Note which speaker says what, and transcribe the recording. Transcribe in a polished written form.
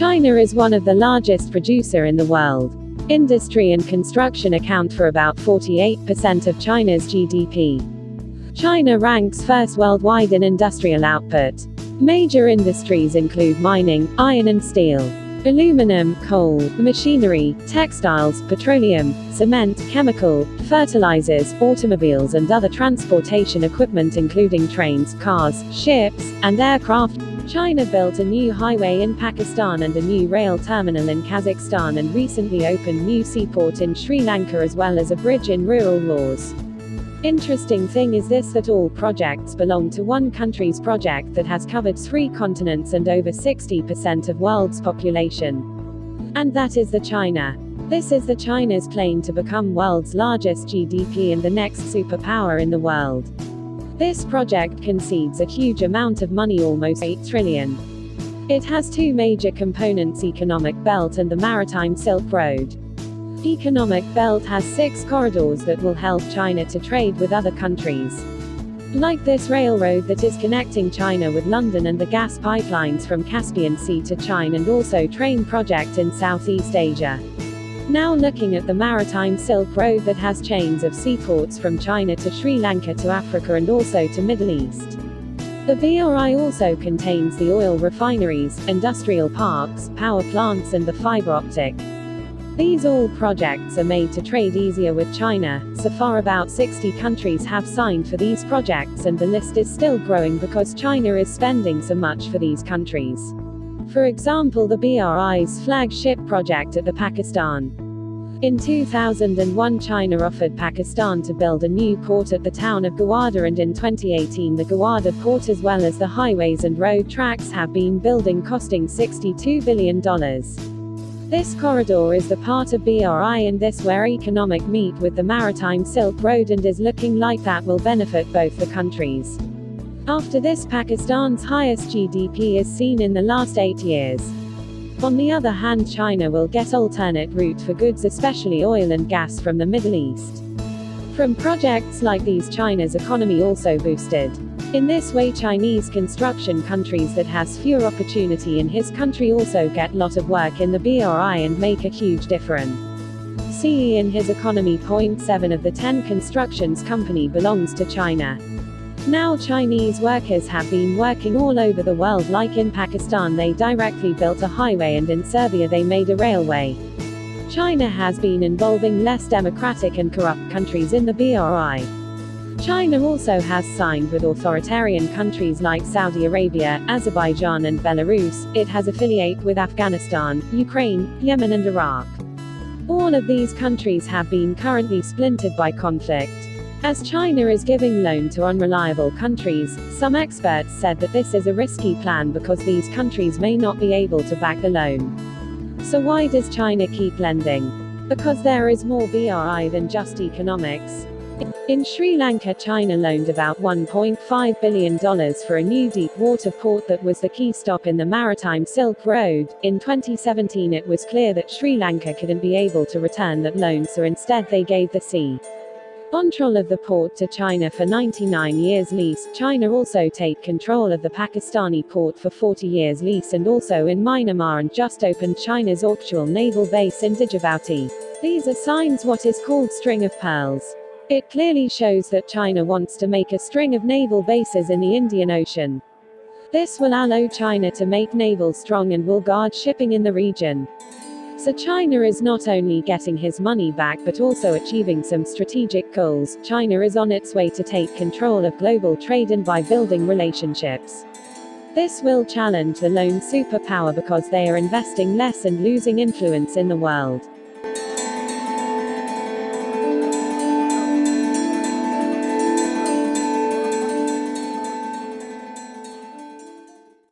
Speaker 1: China is one of the largest producer in the world. Industry and construction account for about 48% of China's GDP. China ranks first worldwide in industrial output. Major industries include mining, iron and steel, aluminum, coal, machinery, textiles, petroleum, cement, chemical, fertilizers, automobiles and other transportation equipment including trains, cars, ships, and aircraft. China built a new highway in Pakistan and a new rail terminal in Kazakhstan and recently opened new seaport in Sri Lanka as well as a bridge in rural Laos. Interesting thing is this, that all projects belong to one country's project that has covered 3 continents and over 60% of world's population. And that is the China. This is the China's claim to become world's largest GDP and the next superpower in the world. This project concedes a huge amount of money, almost 8 trillion. It has 2 major components: economic belt and the maritime Silk Road. Economic belt has 6 corridors that will help China to trade with other countries. Like this railroad that is connecting China with London and the gas pipelines from Caspian Sea to China and also train project in Southeast Asia. Now looking at the maritime Silk Road that has chains of seaports from China to Sri Lanka to Africa and also to Middle East. The BRI also contains the oil refineries, industrial parks, power plants and the fiber optic. These all projects are made to trade easier with China. So far about 60 countries have signed for these projects and the list is still growing because China is spending so much for these countries. For example, the BRI's flagship project at the Pakistan. In 2001 China offered Pakistan to build a new port at the town of Gwadar, and in 2018 the Gwadar port as well as the highways and road tracks have been building costing $62 billion. This corridor is the part of BRI and this where economic meet with the maritime Silk Road and is looking like that will benefit both the countries. After this, Pakistan's highest GDP is seen in the last 8 years. On the other hand, China will get alternate route for goods, especially oil and gas from the Middle East. From projects like these, China's economy also boosted. In this way, Chinese construction countries that has fewer opportunity in his country also get lot of work in the BRI and make a huge difference. CE in his economy, 0.7 of the 10 constructions company belongs to China. Now Chinese workers have been working all over the world, like in Pakistan they directly built a highway and in Serbia they made a railway. China has been involving less democratic and corrupt countries in the BRI. China also has signed with authoritarian countries like Saudi Arabia, Azerbaijan and Belarus. It has affiliate with Afghanistan, Ukraine, Yemen and Iraq. All of these countries have been currently splintered by conflict. As China is giving loan to unreliable countries, some experts said that this is a risky plan because these countries may not be able to back the loan. So why does China keep lending? Because there is more BRI than just economics. In Sri Lanka, China loaned about $1.5 billion for a new deep water port that was the key stop in the maritime Silk Road. In 2017 it was clear that Sri Lanka couldn't be able to return that loan, so instead they gave the control of the port to China for 99 years lease. China also take control of the Pakistani port for 40 years lease and also in Myanmar, and just opened China's actual naval base in Djibouti. These are signs what is called string of pearls. It clearly shows that China wants to make a string of naval bases in the Indian Ocean. This will allow China to make naval strong and will guard shipping in the region. So China is not only getting his money back but also achieving some strategic goals. China is on its way to take control of global trade and by building relationships. This will challenge the lone superpower because they are investing less and losing influence in the world.